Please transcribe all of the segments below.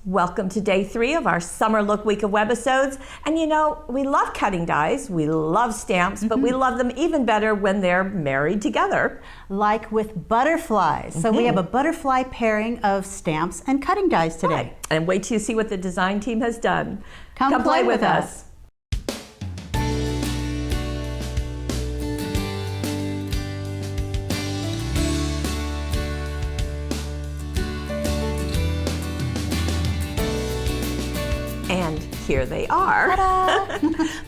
Welcome to day 3 of our summer look week of Webisodes. And you know, we love cutting dies, we love stamps, but we love them even better when they're married together. Like with butterflies. So we have a butterfly pairing of stamps and cutting dies today. Right. And wait till you see what the design team has done. Come play with us. And here they are.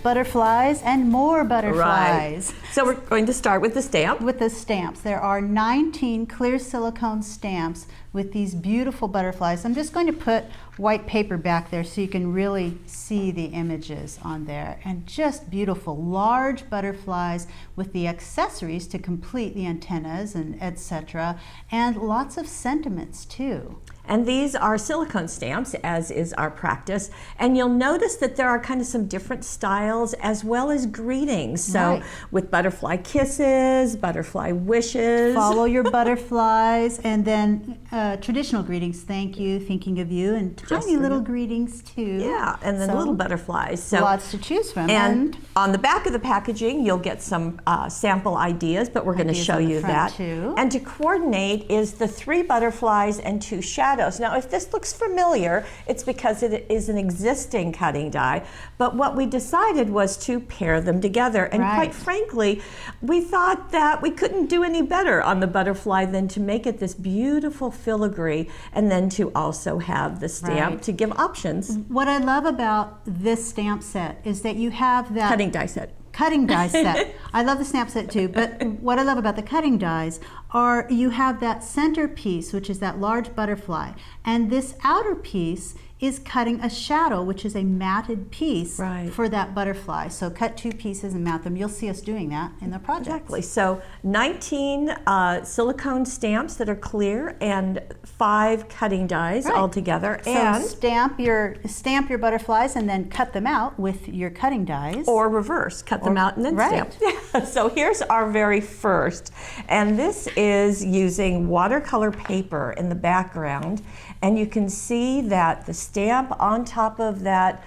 Butterflies and more butterflies. Right. So we're going to start with the stamp. With the stamps. There are 19 clear silicone stamps with these beautiful butterflies. I'm just going to put white paper back there so you can really see the images on there. And just beautiful, large butterflies with the accessories to complete the antennas and etc. And lots of sentiments too. And these are silicone stamps, as is our practice. And you'll notice that there are kind of some different styles as well as greetings. So with butterfly kisses, butterfly wishes. Follow your butterflies, and then traditional greetings, thank you, thinking of you, and tiny little greetings too. Yeah, and then little butterflies. So lots to choose from. And on the back of the packaging, you'll get some sample ideas, but we're going to show you that. Too. And to coordinate is the 3 butterflies and 2 shadows. Now, if this looks familiar, it's because it is an existing cutting die, but what we decided was to pair them together. And quite frankly, we thought that we couldn't do any better on the butterfly than to make it this beautiful filigree, and then to also have the stamp to give options. What I love about this stamp set is that you have that cutting die set. Cutting die set. I love the stamp set too, but what I love about the cutting dies are you have that center piece, which is that large butterfly, and this outer piece is cutting a shadow, which is a matted piece for that butterfly. So cut 2 pieces and mat them. You'll see us doing that in the project. Exactly. So 19 silicone stamps that are clear and 5 cutting dies all together. So and stamp your butterflies and then cut them out with your cutting dies. Or reverse, cut them out and then stamp. So here's our very first. And this is using watercolor paper in the background. And you can see that the stamp on top of that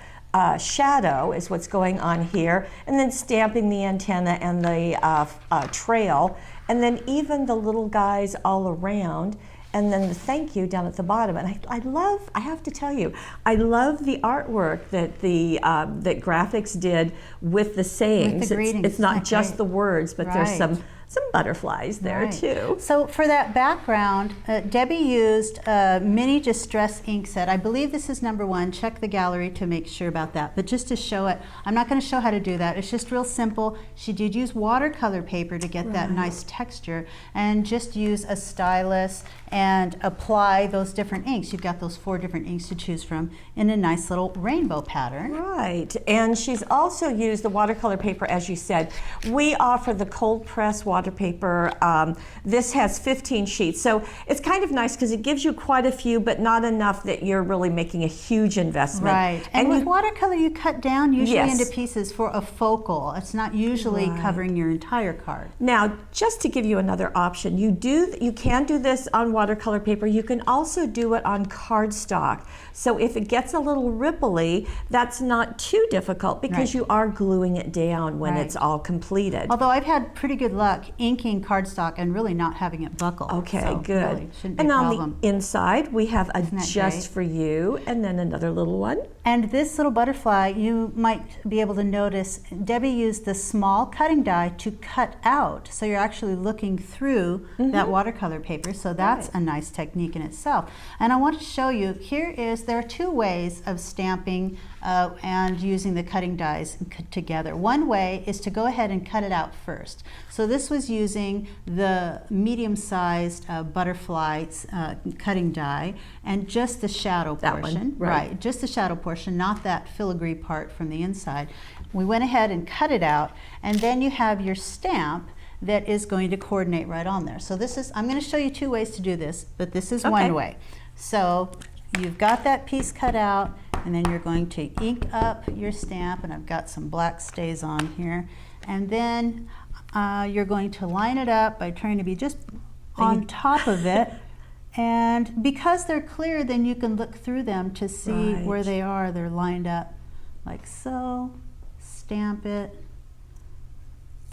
shadow is what's going on here, and then stamping the antenna and the trail, and then even the little guys all around, and then the thank you down at the bottom. And I have to tell you, I love the artwork that that graphics did with the sayings. With the greetings. It's not just the words, but there's some butterflies there too. So for that background, Debbie used a mini distress ink set. I believe this is number 1. Check the gallery to make sure about that. But just to show it, I'm not going to show how to do that. It's just real simple. She did use watercolor paper to get that nice texture, and just use a stylus and apply those different inks. You've got those 4 different inks to choose from in a nice little rainbow pattern. Right. And she's also used the watercolor paper, as you said. We offer the cold press water paper. This has 15 sheets, so it's kind of nice because it gives you quite a few, but not enough that you're really making a huge investment. Right. And with watercolor, you cut down usually into pieces for a focal. It's not usually covering your entire card. Now, just to give you another option, you can do this on watercolor paper. You can also do it on cardstock. So if it gets a little ripply, that's not too difficult because you are gluing it down when it's all completed. Although I've had pretty good luck inking cardstock and really not having it buckle. Okay, so good. Really shouldn't be and a on problem. the inside, we have a just for you, and then another little one. And this little butterfly, you might be able to notice, Debbie used the small cutting die to cut out. So you're actually looking through that watercolor paper. So that's a nice technique in itself. And I want to show you, there are 2 ways of stamping and using the cutting dies together. One way is to go ahead and cut it out first. So this was using the medium-sized butterfly cutting die and just the shadow portion. Right, just the shadow portion, not that filigree part from the inside. We went ahead and cut it out, and then you have your stamp that is going to coordinate right on there. So this is, I'm going to show you 2 ways to do this, but this is one way. So you've got that piece cut out, and then you're going to ink up your stamp, and I've got some black stays on here, and then you're going to line it up by trying to be just on top of it And because they're clear, then you can look through them to see where they are. They're lined up like so. Stamp it,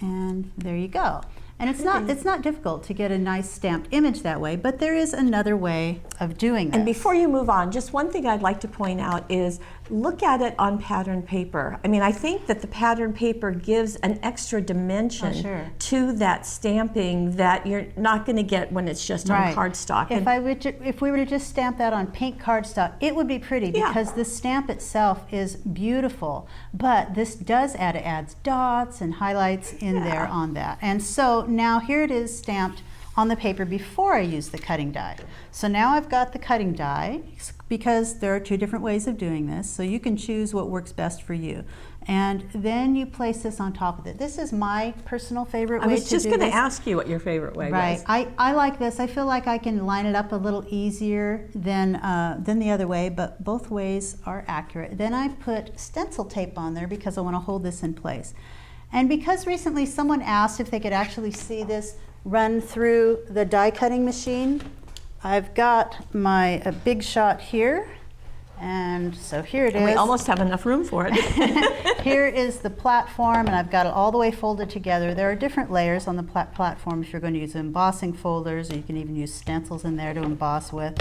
and there you go. And it's not difficult to get a nice stamped image that way, but there is another way of doing it. And before you move on, just one thing I'd like to point out is look at it on pattern paper. I mean, I think that the pattern paper gives an extra dimension to that stamping that you're not going to get when it's just on cardstock. If we were to just stamp that on pink cardstock, it would be pretty because the stamp itself is beautiful, but this does adds dots and highlights in there on that. And so now here it is stamped on the paper before I use the cutting die. So now I've got the cutting die because there are two different ways of doing this, so you can choose what works best for you. And then you place this on top of it. This is my personal favorite way to do this. I was just going to ask you what your favorite way was. I like this. I feel like I can line it up a little easier than the other way, but both ways are accurate. Then I put stencil tape on there because I want to hold this in place. And because recently someone asked if they could actually see this run through the die cutting machine, I've got my Big Shot here, and so here it is. We almost have enough room for it. Here is the platform, and I've got it all the way folded together. There are different layers on the platform if you're going to use embossing folders, or you can even use stencils in there to emboss with.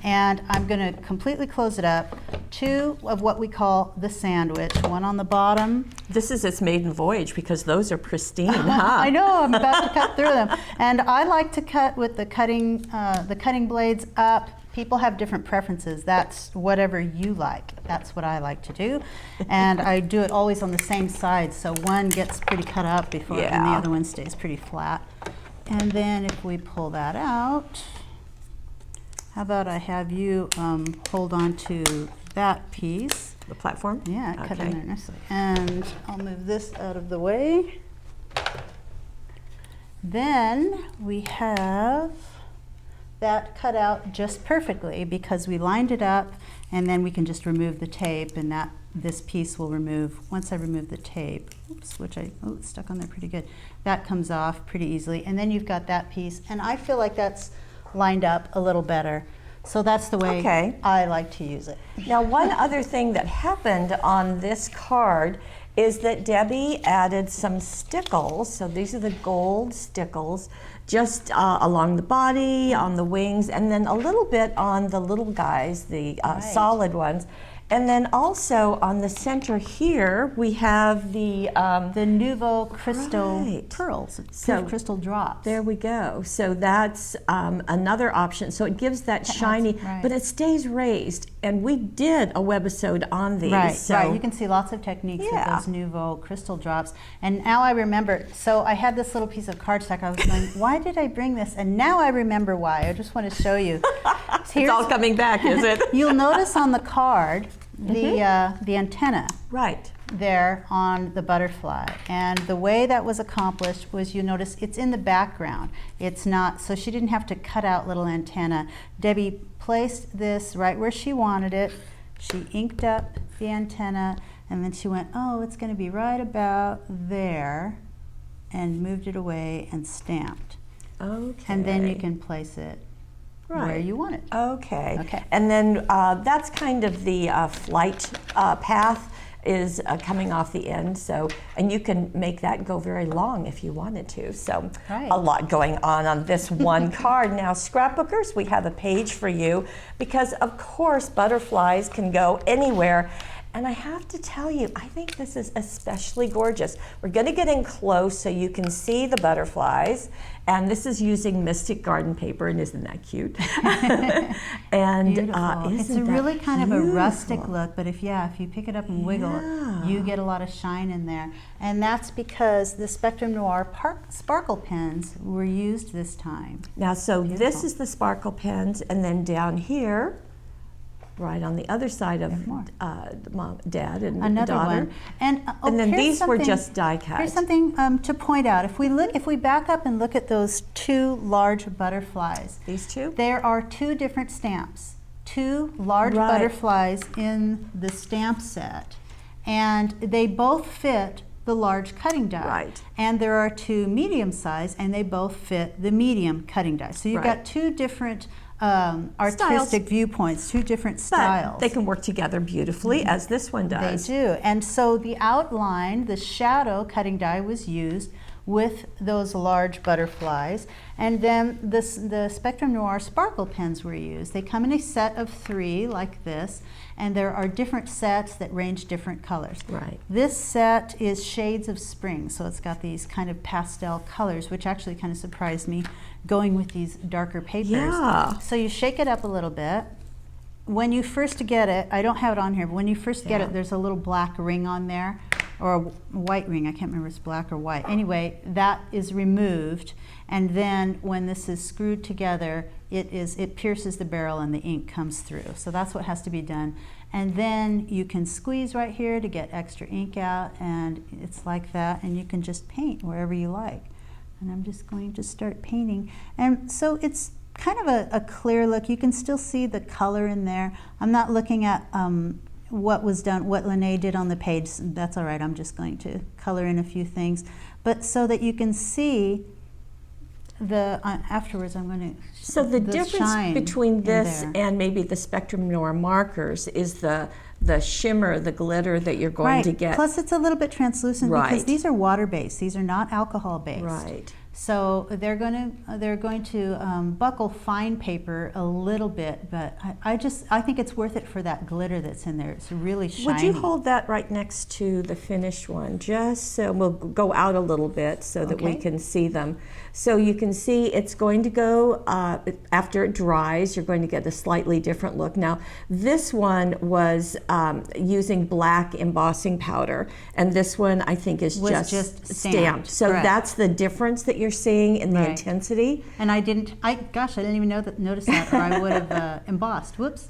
And I'm going to completely close it up. Two of what we call the sandwich, one on the bottom. This is its maiden voyage because those are pristine, huh? I know, I'm about to cut through them. And I like to cut with the cutting blades up. People have different preferences. That's whatever you like. That's what I like to do. And I do it always on the same side, so one gets pretty cut up before and the other one stays pretty flat. And then if we pull that out, how about I have you hold on to that piece. The platform? Yeah, cut in there nicely. And I'll move this out of the way. Then we have that cut out just perfectly because we lined it up, and then we can just remove the tape, and this piece will remove, once I remove the tape, oops, it's stuck on there pretty good. That comes off pretty easily, and then you've got that piece, and I feel like that's lined up a little better. So that's the way I like to use it. Now, one other thing that happened on this card is that Debbie added some stickles. So these are the gold stickles just along the body, on the wings, and then a little bit on the little guys, the solid ones. And then also on the center here, we have the Nouveau Crystal Pearls, so crystal drops. There we go. So that's another option. So it gives that shiny, but it stays raised. And we did a webisode on these. Right. You can see lots of techniques with those Nouveau Crystal drops. And now I remember, so I had this little piece of cardstock. I was going, why did I bring this? And now I remember why. I just want to show you. It's all coming back, is it? You'll notice on the card, the antenna there on the butterfly, and the way that was accomplished was, you notice it's in the background. It's not, so she didn't have to cut out little antenna. Debbie placed this right where she wanted it. She inked up the antenna, and then she went, oh, it's going to be right about there, and moved it away and stamped. Okay. And then you can place it where you want it. Okay. And then that's kind of the flight path is coming off the end. So, and you can make that go very long if you wanted to. So a lot going on this one card. Now, scrapbookers, we have a page for you because of course butterflies can go anywhere. And I have to tell you, I think this is especially gorgeous. We're going to get in close so you can see the butterflies. And this is using Mystic Garden paper, and isn't that cute? And it's a really kind of a rustic look, but if you pick it up and wiggle it, you get a lot of shine in there. And that's because the Spectrum Noir sparkle pens were used this time. Now, so this is the sparkle pens, and then down here, right on the other side of Mom, Dad, and another daughter. One. And then these were just die cut. Here's something to point out. If we back up and look at those two large butterflies. These two? There are two different stamps. Two large butterflies in the stamp set. And they both fit the large cutting die. Right. And there are two medium size, and they both fit the medium cutting die. So you've got two different artistic viewpoints, two different styles. But they can work together beautifully, as this one does. They do. And so the outline, the shadow cutting die was used with those large butterflies. And then the Spectrum Noir sparkle pens were used. They come in a set of 3 like this, and there are different sets that range different colors. Right. This set is Shades of Spring, so it's got these kind of pastel colors, which actually kind of surprised me going with these darker papers. Yeah. So you shake it up a little bit. When you first get it, I don't have it on here, but when you first get it, there's a little black ring on there, or a white ring. I can't remember if it's black or white. Anyway, that is removed, and then when this is screwed together, it pierces the barrel and the ink comes through. So that's what has to be done. And then you can squeeze right here to get extra ink out, and it's like that, and you can just paint wherever you like. And I'm just going to start painting. And so it's kind of a clear look. You can still see the color in there. I'm not looking at what was done, what Lene did on the page. That's all right. I'm just going to color in a few things, but so that you can see the afterwards. I'm going to. So the difference between this and maybe the Spectrum Noir markers is the shimmer, the glitter that you're going to get. Plus, it's a little bit translucent because these are water-based. These are not alcohol-based. Right. So they're going to buckle fine paper a little bit, but I think it's worth it for that glitter that's in there. It's really shiny. Would you hold that right next to the finished one, just so we'll go out a little bit so that we can see them. So you can see it's going to go after it dries. You're going to get a slightly different look. Now this one was using black embossing powder, and this one I think is just stamped. So that's the difference that you're seeing in the intensity. And I didn't even notice that, or I would have embossed. Whoops.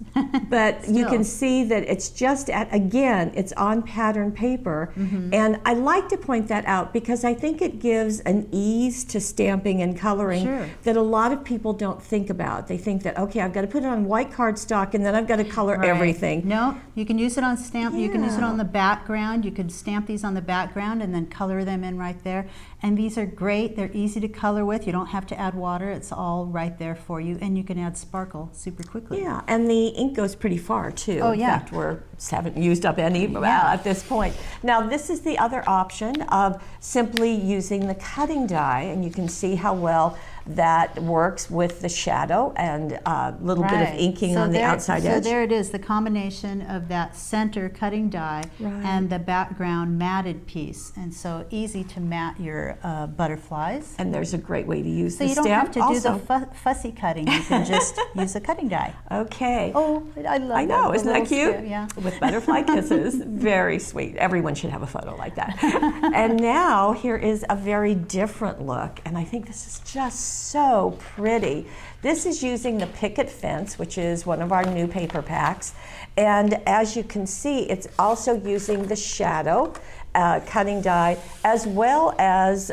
But you can see that it's just it's on pattern paper. And I like to point that out because I think it gives an ease to stamping and coloring that a lot of people don't think about. They think that, okay, I've got to put it on white cardstock and then I've got to color everything. No, you can use it on stamp. You can use it on the background. You could stamp these on the background and then color them in right there. And these are great. They're easy to color with. You don't have to add water. It's all right there for you. And you can add sparkle super quickly. Yeah, and the ink goes pretty far too. Oh, yeah. In fact, we haven't used up any at this point. Now, this is the other option of simply using the cutting die, and you can see how well that works with the shadow and a little bit of inking on the outside edge. So there it is, the combination of that center cutting die and the background matted piece. And so easy to mat your butterflies. And there's a great way to use the stamp. So you don't have to do the fussy cutting. You can just use a cutting die. Okay. Oh, I love that. I know, isn't that cute? Yeah. With butterfly kisses. Very sweet. Everyone should have a photo like that. And now here is a very different look. And I think this is just so pretty. This is using the picket fence, which is one of our new paper packs. And as you can see, it's also using the shadow cutting die as well as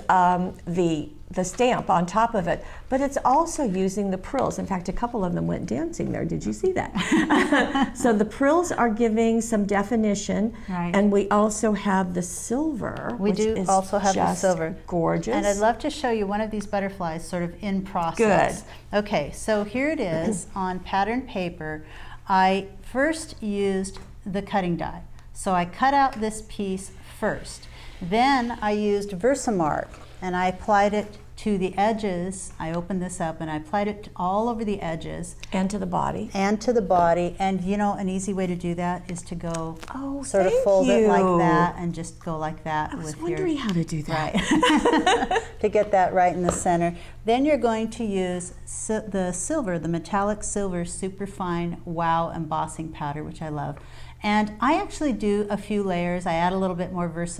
the stamp on top of it, but it's also using the prills. In fact, a couple of them went dancing there. Did you see that? So the prills are giving some definition, and we also have the silver. We do also have the silver. Gorgeous. And I'd love to show you one of these butterflies sort of in process. Good. Okay, so here it is on pattern paper. I first used the cutting die. So I cut out this piece first. Then I used Versamark, and I applied it to the edges. I opened this up and I applied it all over the edges. And to the body. And to the body. And you know, an easy way to do that is to go sort of fold it like that and just go like that. I was wondering how to do that. Right. To get that right in the center. Then you're going to use the silver, the metallic silver superfine Wow embossing powder, which I love. And I actually do a few layers. I add a little bit more use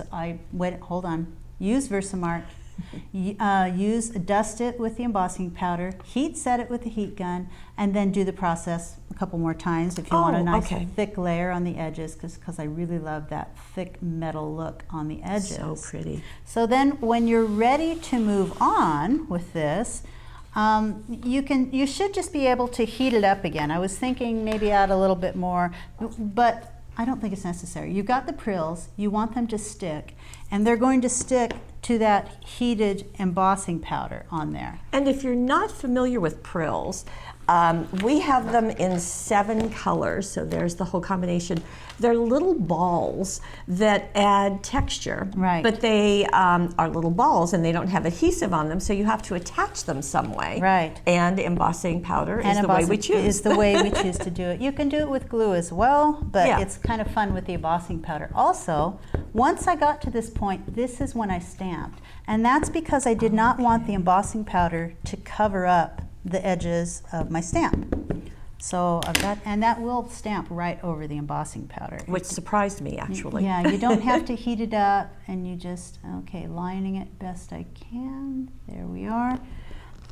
Versamark. Dust it with the embossing powder, heat set it with the heat gun, and then do the process a couple more times if you want a nice thick layer on the edges, because I really love that thick metal look on the edges. So pretty. So then when you're ready to move on with this, you should just be able to heat it up again. I was thinking maybe add a little bit more, but I don't think it's necessary. You've got the prills, you want them to stick, and they're going to stick to that heated embossing powder on there. And if you're not familiar with prills, We have them in 7 colors, so there's the whole combination. They're little balls that add texture, right? But they are little balls and they don't have adhesive on them, so you have to attach them some way, right? And embossing powder is the way we choose. Is the way we choose to do it. You can do it with glue as well, but it's kind of fun with the embossing powder. Also, once I got to this point, this is when I stamped, and that's because I did not want the embossing powder to cover up the edges of my stamp. So I've got, and that will stamp right over the embossing powder. Which surprised me, actually. Yeah, you don't have to heat it up, and you just, okay, lining it best I can. There we are.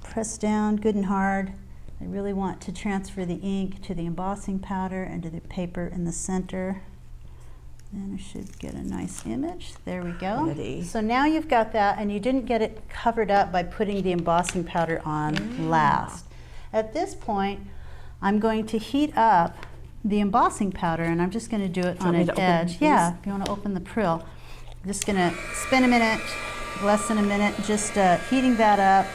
Press down good and hard. I really want to transfer the ink to the embossing powder and to the paper in the center. And I should get a nice image. There we go. Ready. So now you've got that, and you didn't get it covered up by putting the embossing powder on last. At this point, I'm going to heat up the embossing powder, and I'm just going to do it on an edge. Yeah, if you want to open the prill. I'm just going to spin a minute, less than a minute, just heating that up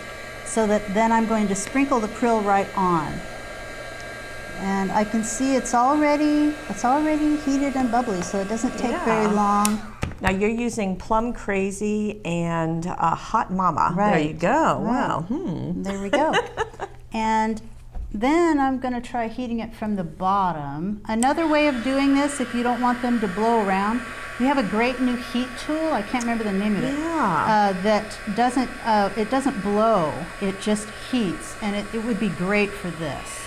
so that then I'm going to sprinkle the prill right on. And I can see it's already heated and bubbly, so it doesn't take very long. Now you're using Plum Crazy and Hot Mama. Right. There you go. Right. Wow. There we go. And then I'm going to try heating it from the bottom. Another way of doing this, if you don't want them to blow around, we have a great new heat tool. I can't remember the name of it. Yeah. That doesn't it doesn't blow. It just heats, and it would be great for this.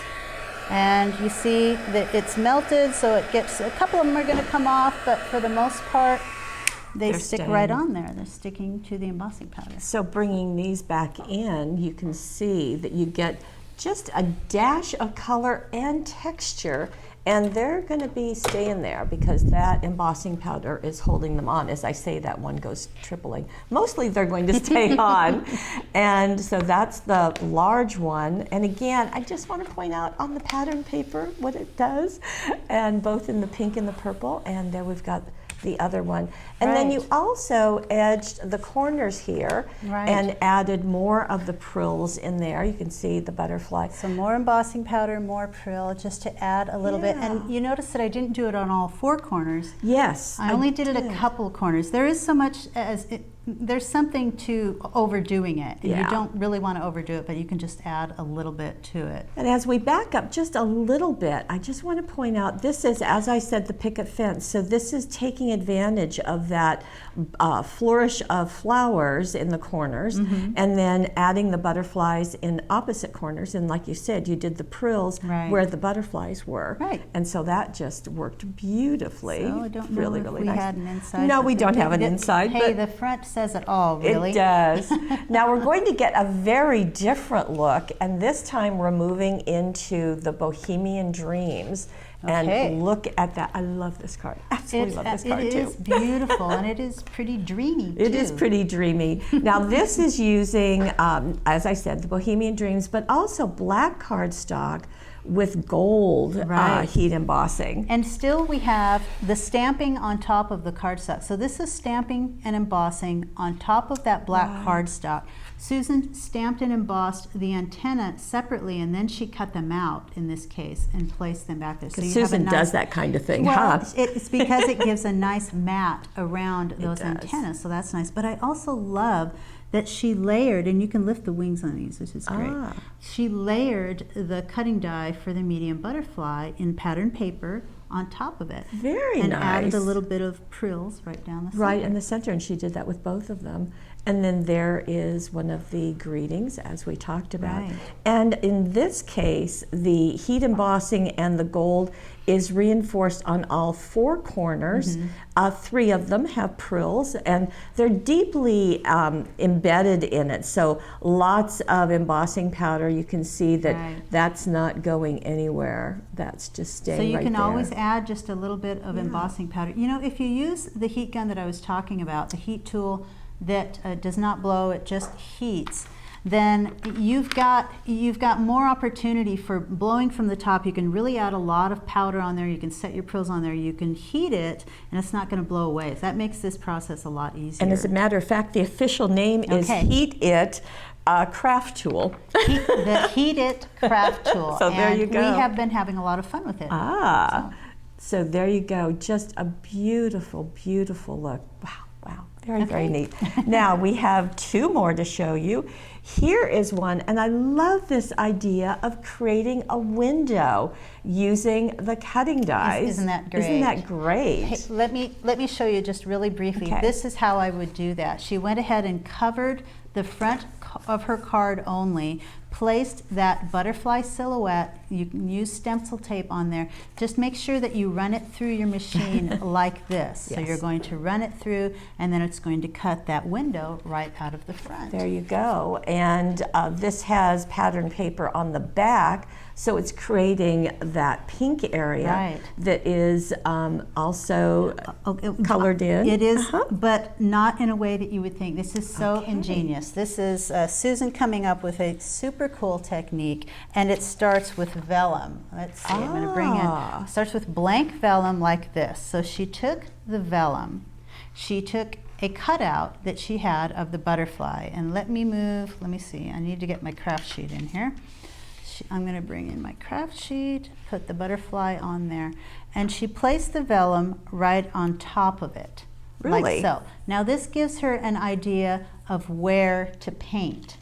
And you see that it's melted, so it gets, a couple of them are going to come off, but for the most part, they're stick staying right on there. They're sticking to the embossing powder. So bringing these back in, you can see that you get just a dash of color and texture, and they're going to be staying there because that embossing powder is holding them on. As I say, that one goes tripling. Mostly they're going to stay on. And so that's the large one. And again, I just want to point out on the pattern paper what it does, and both in the pink and the purple, and there we've got the other one. And then you also edged the corners here and added more of the prills in there. You can see the butterfly. So more embossing powder, more prill, just to add a little bit. And you notice that I didn't do it on all 4 corners. Yes, I only did it a couple corners. There is so much as there's something to overdoing it. And you don't really want to overdo it, but you can just add a little bit to it. And as we back up just a little bit, I just want to point out, this is, as I said, the picket fence. So this is taking advantage of that flourish of flowers in the corners, and then adding the butterflies in opposite corners. And like you said, you did the prills where the butterflies were. And so that just worked beautifully. So I don't know really, if really we nice. had an inside. No, we don't have an inside. Hey, the front says it all, really. It does. Now we're going to get a very different look, and this time we're moving into the Bohemian Dreams. And look at that. I love this card. Absolutely love this card, too. It is beautiful, and it is pretty dreamy, too. It is pretty dreamy. Now, this is using, as I said, the Bohemian Dreams, but also black cardstock with gold heat embossing. And still we have the stamping on top of the cardstock. So this is stamping and embossing on top of that black cardstock. Susan stamped and embossed the antenna separately, and then she cut them out in this case and placed them back there. So Susan does that kind of thing, well, it's because it gives a nice mat around those antennas, so that's nice. But I also love that she layered, and you can lift the wings on these, which is great. She layered the cutting die for the medium butterfly in pattern paper on top of it. Very and nice. And added a little bit of prills right down the center. Right in the center, and she did that with both of them. And then there is one of the greetings, as we talked about. And in this case, the heat embossing and the gold is reinforced on all 4 corners. 3 of them have prills, and they're deeply embedded in it. So lots of embossing powder. You can see that that's not going anywhere. That's just staying right there. So you can always add just a little bit of embossing powder. You know, if you use the heat gun that I was talking about, the heat tool that does not blow, it just heats, then you've got more opportunity for blowing from the top. You can really add a lot of powder on there. You can set your prills on there. You can heat it, and it's not going to blow away. So that makes this process a lot easier. And as a matter of fact, the official name is Heat It Craft Tool. The Heat It Craft Tool. So there you go. We have been having a lot of fun with it. So there you go. Just a beautiful, beautiful look. Wow. Wow, very, very neat. Now we have 2 more to show you. Here is one, and I love this idea of creating a window using the cutting dies. Isn't that great? Isn't that great? Hey, let me show you just really briefly. Okay. This is how I would do that. She went ahead and covered the front of her card only, placed that butterfly silhouette. You can use stencil tape on there. Just make sure that you run it through your machine like this. Yes. So you're going to run it through, and then it's going to cut that window right out of the front. There you go. And this has pattern paper on the back, so it's creating that pink area that is also colored in. It is, but not in a way that you would think. This is so ingenious. This is Susan coming up with a super cool technique, and it starts with vellum. Let's see, I'm going to bring in, starts with blank vellum like this. So she took the vellum, she took a cutout that she had of the butterfly, and let me see, I need to get my craft sheet in here. I'm going to bring in my craft sheet, put the butterfly on there, and she placed the vellum right on top of it. Really? Like so. Now this gives her an idea of where to paint.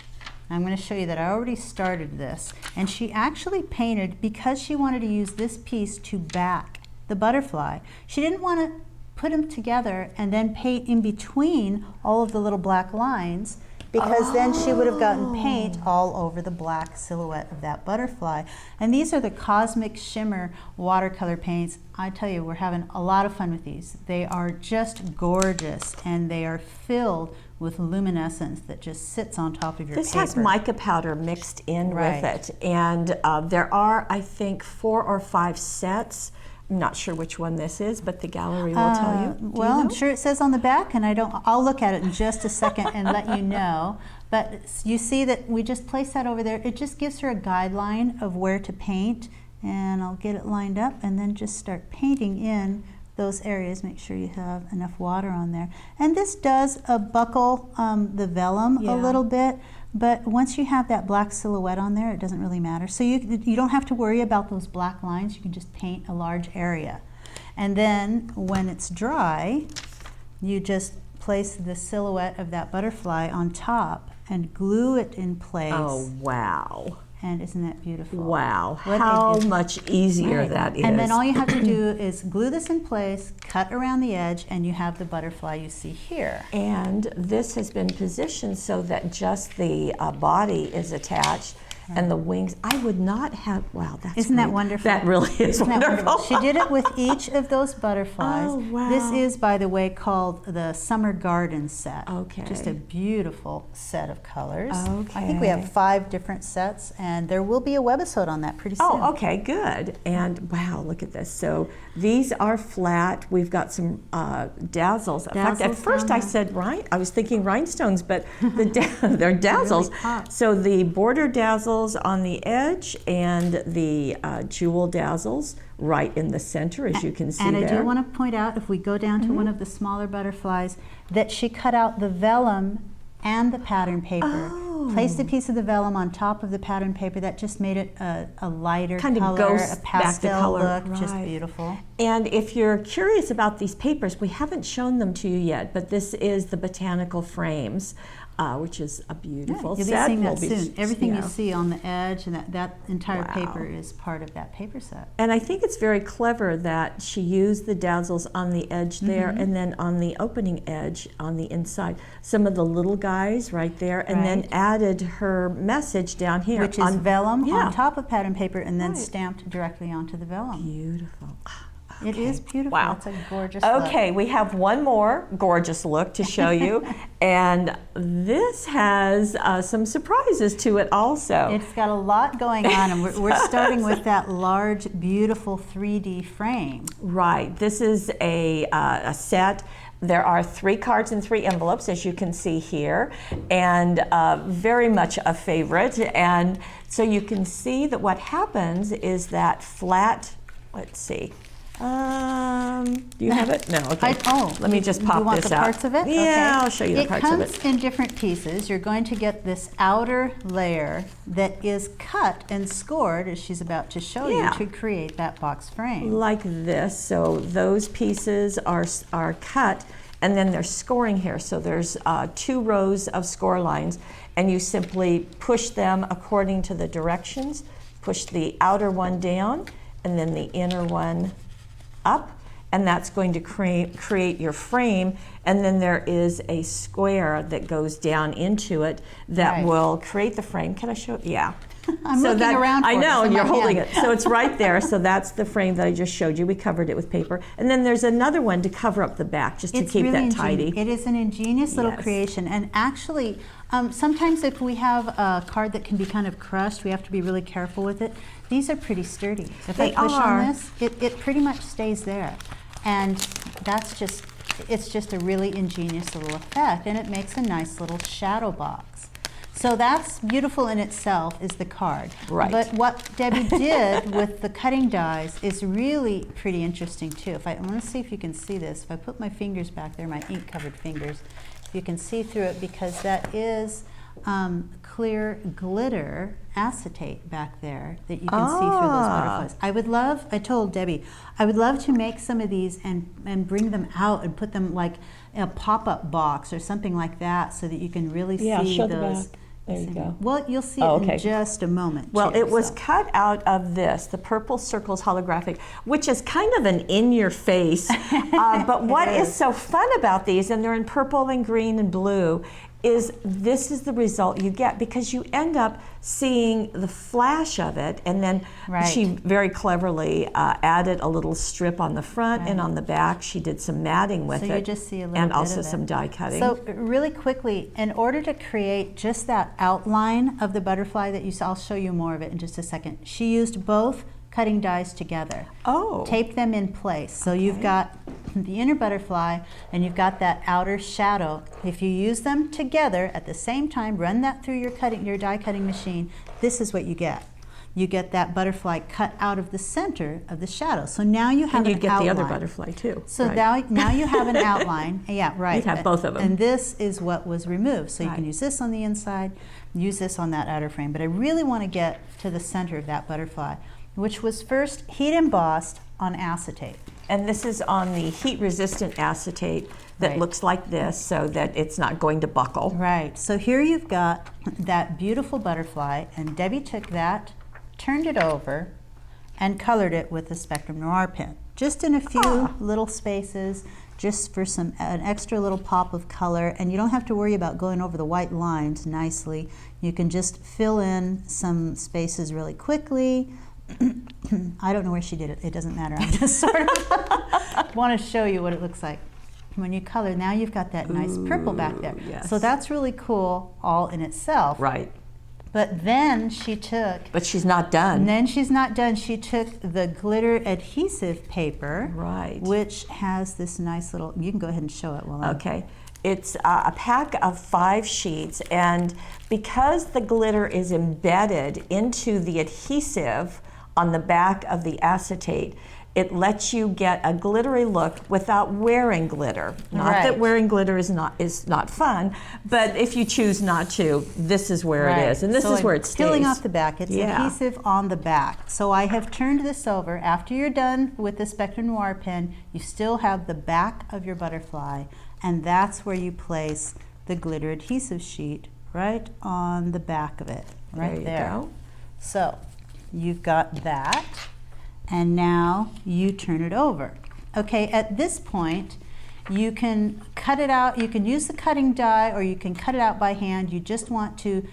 I'm going to show you that I already started this, and she actually painted, because she wanted to use this piece to back the butterfly. She didn't want to put them together and then paint in between all of the little black lines, because then she would have gotten paint all over the black silhouette of that butterfly. And these are the Cosmic Shimmer watercolor paints. I tell you, we're having a lot of fun with these. They are just gorgeous, and they are filled with luminescence that just sits on top of your This paper. has mica powder mixed in with it, and there are, I think, 4 or 5 sets. I'm not sure which one this is, but the gallery will tell you. Well, I'm sure it says on the back, and I'll look at it in just a second and let you know. But you see that we just place that over there. It just gives her a guideline of where to paint, and I'll get it lined up and then just start painting in those areas. Make sure you have enough water on there. And this does buckle the vellum a little bit, but once you have that black silhouette on there, it doesn't really matter. So you don't have to worry about those black lines. You can just paint a large area. And then when it's dry, you just place the silhouette of that butterfly on top and glue it in place. Oh, wow. And isn't that beautiful? Wow, how much easier that is. And then all you have to do is glue this in place, cut around the edge, and you have the butterfly you see here. And this has been positioned so that just the body is attached and the wings. I would not have, wow, that's Isn't that wonderful? That really is wonderful. She did it with each of those butterflies. Oh, wow. This is, by the way, called the Summer Garden set. Okay. Just a beautiful set of colors. Okay. I think we have 5 different sets, and there will be a webisode on that pretty soon. Oh, okay, good. And wow, look at this. So these are flat. We've got some dazzles. In fact, at first I said I was thinking rhinestones, but they're dazzles. Really so the border dazzles on the edge and the jewel dazzles right in the center, as you can see and there. I do want to point out, if we go down to one of the smaller butterflies, that she cut out the vellum and the pattern paper. Placed a piece of the vellum on top of the pattern paper. That just made it a lighter kind color, of ghost a pastel color. look, just beautiful. And if you're curious about these papers, we haven't shown them to you yet, but this is the botanical frames, which is a beautiful set. You'll be seeing that soon. Everything you see on the edge, and that entire paper is part of that paper set. And I think it's very clever that she used the dazzles on the edge there, and then on the opening edge on the inside, some of the little guys right there, and then added her message down here. Which is vellum on top of pattern paper, and then stamped directly onto the vellum. Beautiful. Okay. It is beautiful. Wow. It's a gorgeous look. Okay, we have one more gorgeous look to show you, and this has some surprises to it also. It's got a lot going on, and we're starting with that large, beautiful 3D frame. Right. This is a set There are 3 cards and 3 envelopes, as you can see here, and very much a favorite. And so you can see that what happens is that flat, let's see. Do you have it? No, okay. Let me just pop this out. You want the parts of it? Yeah, okay. I'll show you the parts of it. It comes in different pieces. You're going to get this outer layer that is cut and scored, as she's about to show you, to create that box frame. Like this. So those pieces are cut, and then there's scoring here. So there's 2 rows of score lines, and you simply push them according to the directions. Push the outer one down, and then the inner one up, and that's going to create your frame. And then there is a square that goes down into it that will create the frame. Can I show it? Yeah. I'm looking around for I know, it, and you're holding it. So it's right there. So that's the frame that I just showed you. We covered it with paper. And then there's another one to cover up the back, just to keep that tidy. It is an ingenious little creation. And actually, sometimes if we have a card that can be kind of crushed, we have to be really careful with it. These are pretty sturdy. If I push on this, it pretty much stays there. And that's it's just a really ingenious little effect. And it makes a nice little shadow box. So that's beautiful in itself, is the card. Right. But what Debbie did with the cutting dies is really pretty interesting too. I want to see if you can see this. If I put my fingers back there, my ink-covered fingers, if you can see through it, because that is clear glitter acetate back there that you can see through those butterflies. I told Debbie, I would love to make some of these and bring them out and put them like in a pop-up box or something like that, so that you can really see show those. The back. There you go. Well, you'll see it in just a moment. Well, it was cut out of this, the Purple Circles holographic, which is kind of an in-your-face. But what is so fun about these, and they're in purple and green and blue, is this is the result you get, because you end up seeing the flash of it, and then she very cleverly added a little strip on the front and on the back. She did some matting with it. So you just see a little and bit also of it. some die cutting. So really quickly, in order to create just that outline of the butterfly that you saw, I'll show you more of it in just a second. She used both cutting dies together. Tape them in place. So you've got the inner butterfly and you've got that outer shadow. If you use them together at the same time, run that through your die cutting machine, this is what you get. You get that butterfly cut out of the center of the shadow. So now you have an outline. And you get the other butterfly too. So now you have an outline. Yeah, right. You'd have both of them. And this is what was removed. So you can use this on the inside, use this on that outer frame. But I really want to get to the center of that butterfly, which was first heat embossed on acetate. And this is on the heat-resistant acetate that looks like this, so that it's not going to buckle. Right. So here you've got that beautiful butterfly, and Debbie took that, turned it over, and colored it with a Spectrum Noir pen. Just in a few little spaces, just for an extra little pop of color, and you don't have to worry about going over the white lines nicely. You can just fill in some spaces really quickly. I don't know where she did it. It doesn't matter. I just sort of want to show you what it looks like. When you color, now you've got that nice purple back there. Yes. So that's really cool all in itself. Right. But then she took... But she's not done. And then she's not done. She took the glitter adhesive paper, which has this nice little... You can go ahead and show it while I'm... Okay. It's a pack of 5 sheets, and because the glitter is embedded into the adhesive on the back of the acetate, it lets you get a glittery look without wearing glitter. Not that wearing glitter is not fun, but if you choose not to, this is where it is, and this is where it stays. Peeling off the back, it's adhesive on the back. So I have turned this over. After you're done with the Spectrum Noir pen, you still have the back of your butterfly, and that's where you place the glitter adhesive sheet right on the back of it, right there. Go. So you've got that, and now you turn it over. Okay, at this point, you can cut it out. You can use the cutting die, or you can cut it out by hand. You just want to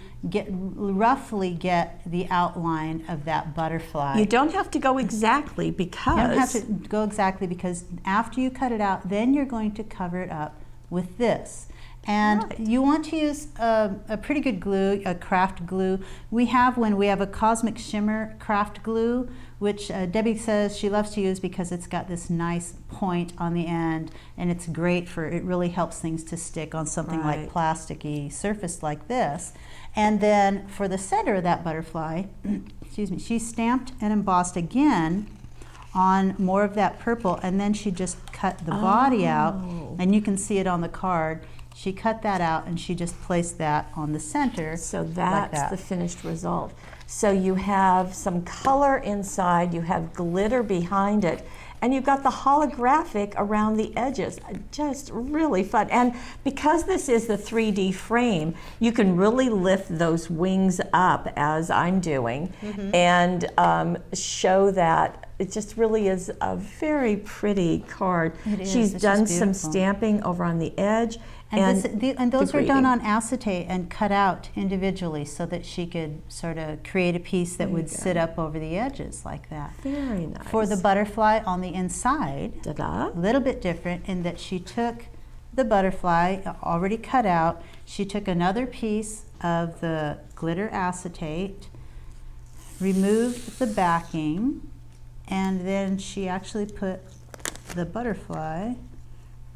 roughly get the outline of that butterfly. You don't have to go exactly, because... You don't have to go exactly, because after you cut it out, then you're going to cover it up with this. And you want to use a pretty good glue, a craft glue. We have a Cosmic Shimmer craft glue, which Debbie says she loves to use because it's got this nice point on the end, and it's great it really helps things to stick on something like plasticky surface like this. And then for the center of that butterfly, excuse me, she stamped and embossed again on more of that purple, and then she just cut the body out, and you can see it on the card. She cut that out and she just placed that on the center. So that's the finished result. So you have some color inside, you have glitter behind it, and you've got the holographic around the edges. Just really fun. And because this is the 3D frame, you can really lift those wings up, as I'm doing, and show that it just really is a very pretty card. She's done some stamping over on the edge. And those were done on acetate and cut out individually so that she could sort of create a piece that would sit up over the edges like that. Very nice. For the butterfly on the inside, a little bit different in that she took the butterfly already cut out. She took another piece of the glitter acetate, removed the backing, and then she actually put the butterfly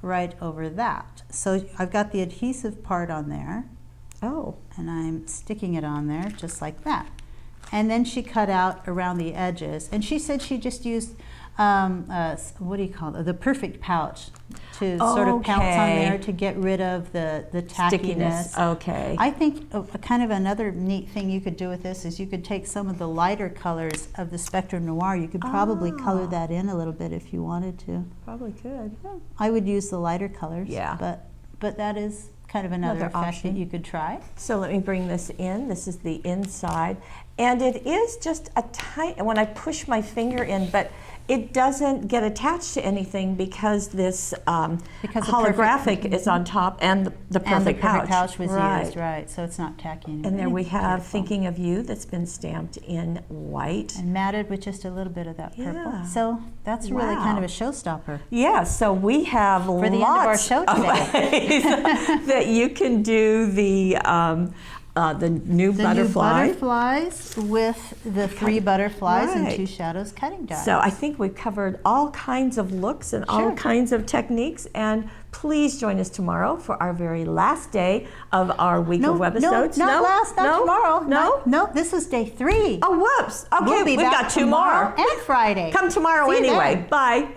right over that. So I've got the adhesive part on there. And I'm sticking it on there just like that. And then she cut out around the edges. And she said she just used, what do you call it? The perfect pouch to sort of pounce on there to get rid of the tackiness. Stickiness. I think kind of another neat thing you could do with this is you could take some of the lighter colors of the Spectrum Noir. You could probably color that in a little bit if you wanted to. Probably could. I would use the lighter colors. Yeah. But that is kind of another effect that you could try. So let me bring this in. This is the inside. And it is just a tiny, when I push my finger in, but it doesn't get attached to anything because this holographic is on top and the perfect pouch. Was used, right, so it's not tacky anymore. And there we have Thinking of You that's been stamped in white. And matted with just a little bit of that purple. So that's really kind of a showstopper. Yeah, so we have for the end of our show today. that you can do the new butterfly. New butterflies with the 3 butterflies and 2 shadows cutting die. So I think we've covered all kinds of looks and all kinds of techniques, and please join us tomorrow for our very last day of our week of Webisodes. Not tomorrow. No, this was day 3. Oh, whoops. Okay, we've got 2 more. And Friday. Come tomorrow anyway. Bye.